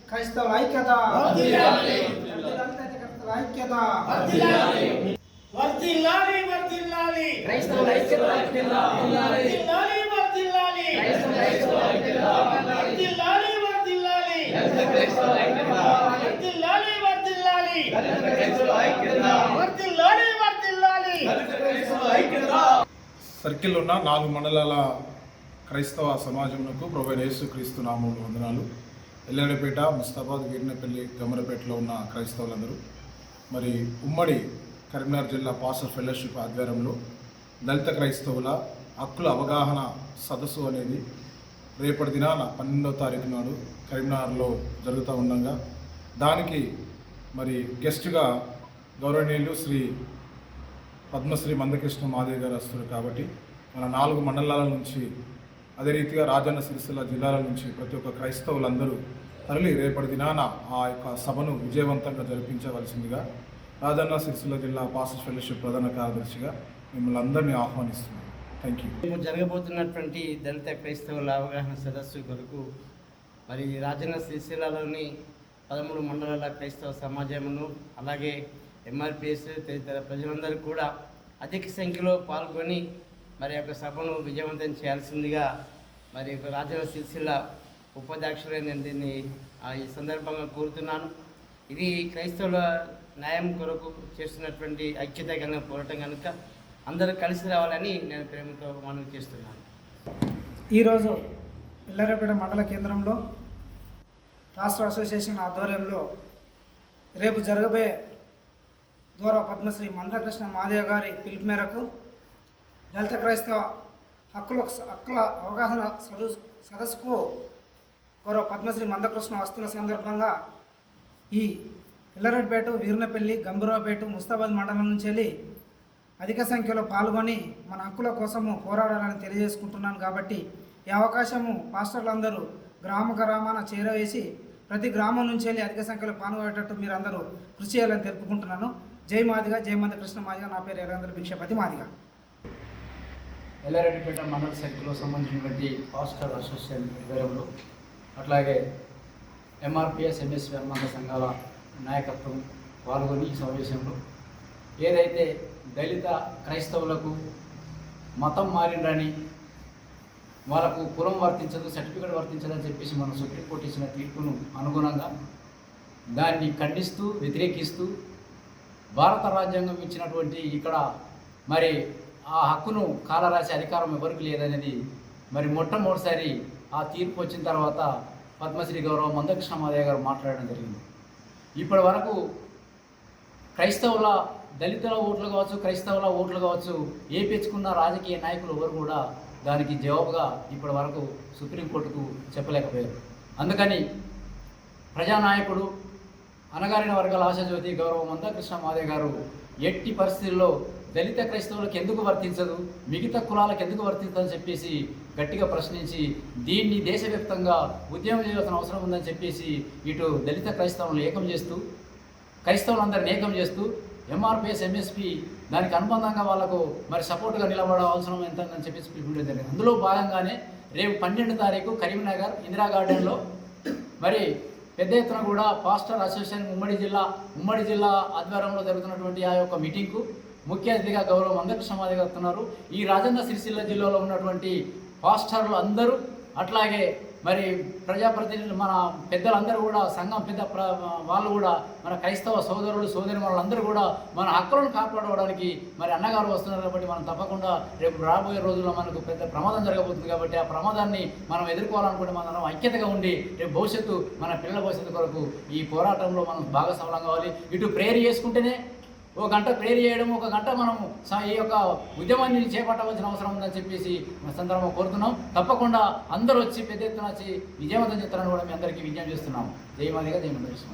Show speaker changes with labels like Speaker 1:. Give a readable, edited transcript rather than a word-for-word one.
Speaker 1: క్రైస్తవ ఐక్యత ఐక్యత
Speaker 2: వర్ధిల్లాలి వర్ధిల్లాలి
Speaker 1: క్రైస్తవ ఐక్యత
Speaker 2: వర్ధిల్లాలి వర్ధిల్లాలి
Speaker 1: క్రైస్తవ ఐక్యత
Speaker 2: వర్ధిల్లాలి వర్ధిల్లాలి
Speaker 1: క్రైస్తవ ఐక్యత
Speaker 2: వర్ధిల్లాలి వర్ధిల్లాలి
Speaker 1: క్రైస్తవ ఐక్యత
Speaker 2: వర్ధిల్లాలి వర్ధిల్లాలి
Speaker 1: క్రైస్తవ ఐక్యత.
Speaker 3: సర్కిల్ ఉన్న 4 మండలాల క్రైస్తవ సమాజమునకు ప్రభువైన యేసుక్రీస్తు నామములో వందనాలు. ఎల్లారెడ్డిపేట, ముస్తాబాద్, వీర్నపల్లి, గమరపేటలో ఉన్న క్రైస్తవులందరూ మరి ఉమ్మడి కరీంనగర్ జిల్లా పాస్టర్ ఫెలోషిప్ ఆధ్వర్యంలో దళిత క్రైస్తవుల హక్కుల అవగాహన సదస్సు అనేది రేపటి దినాన 12వ తారీఖు నాడు కరీంనగర్లో జరుగుతూ ఉండగా దానికి మరి గెస్ట్గా గౌరవనీయులు శ్రీ పద్మశ్రీ మందకృష్ణ మాదేవ్ గారు వస్తున్నారు. కాబట్టి మన 4 మండలాల నుంచి అదే రీతిగా రాజన్న సిరిసిల్ల జిల్లాల నుంచి ప్రతి ఒక్క క్రైస్తవులందరూ తరలి రేపటి దినాన ఆ యొక్క సభను విజయవంతంగా జరిపించవలసిందిగా రాజన్న సిరిసిల్ల జిల్లా పాస్టర్ ఫెలోషిప్ ప్రధాన కార్యదర్శిగా మిమ్మల్ని అందరినీ ఆహ్వానిస్తున్నాను. Thank you.
Speaker 4: జరగబోతున్నటువంటి దళిత క్రైస్తవుల అవగాహన సదస్సు కొరకు మరి రాజన్న సిరిసిల్లలోని 13 మండలాల క్రైస్తవ సమాజమును అలాగే ఎంఆర్పిఎస్ తదితర ప్రజలందరూ కూడా అధిక సంఖ్యలో పాల్గొని మరి యొక్క సభను విజయవంతం చేయాల్సిందిగా మరి రాజన్న సిరిసిల్ల ఉపాధ్యక్షులైన నేను దీన్ని ఈ సందర్భంగా కోరుతున్నాను. ఇది క్రైస్తవుల న్యాయం కొరకు చేస్తున్నటువంటి ఐక్యతగా పోరాటం కనుక అందరూ కలిసి రావాలని నేను ప్రేమతో మనవి చేస్తున్నాను.
Speaker 1: ఈరోజు ఎల్లారెడ్డిపేట మండల కేంద్రంలో రాష్ట్ర అసోసియేషన్ ఆధ్వర్యంలో రేపు జరగబోయే గౌరవ పద్మశ్రీ మందకృష్ణ మాదేవ్ గారి పిలుపు మేరకు దళిత క్రైస్తవ హక్కుల అవగాహన సదస్సుకు గౌరవ పద్మశ్రీ మందకృష్ణ వస్తున్న సందర్భంగా ఈ ఎల్లారెడ్డిపేట, వీర్నపల్లి, గంభీరావుపేట, ముస్తాబాద్ మండలం నుంచి వెళ్ళి అధిక సంఖ్యలో పాల్గొని మన హక్కుల కోసము పోరాడాలని తెలియజేసుకుంటున్నాను. కాబట్టి ఈ అవకాశము పాస్టర్లందరూ గ్రామాన చేరవేసి ప్రతి గ్రామం నుంచి వెళ్ళి అధిక సంఖ్యలో పాల్గొనేటట్టు మీరు అందరూ కృషి చేయాలని తెలుపుకుంటున్నాను. జై మాదిగా, జై మందకృష్ణ మాదిగా. నా పేరు ఎర్రందరి భిక్షపతి మాదిగా.
Speaker 5: ఎల్లారెడ్డిపేట మండల సర్కిల్లో సంబంధించినటువంటి పాస్టర్ అసోసియేషన్ ఆధ్వర్యంలో అట్లాగే ఎంఆర్పిఎస్, ఎంఎస్వి అనుబంధ సంఘాల నాయకత్వం పాల్గొని ఈ సమావేశంలో ఏదైతే దళిత క్రైస్తవులకు మతం మారిందని వాళ్ళకు కులం వర్తించదు, సర్టిఫికేట్ వర్తించదని చెప్పేసి మనం సుప్రీంకోర్టు ఇచ్చిన తీర్పును అనుగుణంగా దాన్ని ఖండిస్తూ వ్యతిరేకిస్తూ భారత రాజ్యాంగం ఇచ్చినటువంటి ఇక్కడ మరి ఆ హక్కును కాలరాసే అధికారం ఎవరికి లేదనేది మరి మొట్టమొదటిసారి ఆ తీర్పు వచ్చిన తర్వాత పద్మశ్రీ గౌరవ మందకృష్ణ మాదేవ్ గారు మాట్లాడడం జరిగింది. ఇప్పటి వరకు క్రైస్తవుల దళితుల ఓట్లు కావచ్చు, క్రైస్తవుల ఓట్లు కావచ్చు, ఏ పెంచుకున్న రాజకీయ నాయకులు ఎవరు కూడా దానికి జవాబుగా ఇప్పటి వరకు సుప్రీంకోర్టుకు చెప్పలేకపోయారు. అందుకని ప్రజానాయకుడు, అణగారిన వర్గాల ఆశాజ్యోతి గౌరవ మందకృష్ణ మాదేవ్ గారు ఎట్టి పరిస్థితుల్లో దళిత క్రైస్తవులకు ఎందుకు వర్తించదు, మిగతా కులాలకు ఎందుకు వర్తించదని చెప్పేసి గట్టిగా ప్రశ్నించి దీన్ని దేశవ్యాప్తంగా ఉద్యమం చేయాల్సిన అవసరం ఉందని చెప్పేసి ఇటు దళిత క్రైస్తవులను ఏకం చేస్తూ, క్రైస్తవులందరినీ ఏకం చేస్తూ ఎంఆర్పిఎస్, ఎంఎస్పి దానికి అనుబంధంగా వాళ్ళకు మరి సపోర్ట్గా నిలబడే అవసరం ఎంతని చెప్పేసి పిలుపుంటే జరిగింది. అందులో భాగంగానే రేపు 12వ తారీఖు కరీంనగర్ ఇందిరా గార్డెన్లో మరి పెద్ద ఎత్తున కూడా పాస్టర్ అసోసియేషన్ ఉమ్మడి జిల్లా ఆధ్వర్యంలో జరుగుతున్నటువంటి ఆ యొక్క మీటింగ్కు ముఖ్య అతిథిగా గౌరవ మందకృష్ణ మాదేవ్ గారు వస్తున్నారు. ఈ రాజన్న సిరిసిల్ల జిల్లాలో ఉన్నటువంటి పాస్టర్లు అందరూ అట్లాగే మరి ప్రజాప్రతినిధులు, మన పెద్దలందరూ కూడా సంఘం పెద్ద వాళ్ళు కూడా మన క్రైస్తవ సోదరులు సోదరిమణులందరూ కూడా మన హక్కులను కాపాడుకోవడానికి మరి అన్నగారు వస్తున్నారు. కాబట్టి మనం తప్పకుండా రేపు రాబోయే రోజుల్లో మనకు పెద్ద ప్రమాదం జరగబోతుంది. కాబట్టి ఆ ప్రమాదాన్ని మనం ఎదుర్కోవాలనుకుంటే మనం ఐక్యతగా ఉండి రేపు భవిష్యత్తు మన పిల్లల భవిష్యత్తు కొరకు ఈ పోరాటంలో మనం భాగస్వామ్యం కావాలి. ఇటు ప్రేయర్ చేసుకుంటేనే ఒక గంట ప్రేయర్ చేయడం, ఒక గంట మనం ఈ యొక్క ఉద్యమాన్ని చేపట్టవలసిన అవసరం ఉందని చెప్పేసి మన సందర్భంగా కోరుతున్నాం. తప్పకుండా అందరూ వచ్చి పెద్ద ఎత్తున వచ్చి విజయవంతం చేస్తారని కూడా మీ అందరికీ విజ్ఞప్తి చేస్తున్నాం. జై మాదిగా, జై మందకృష్ణ.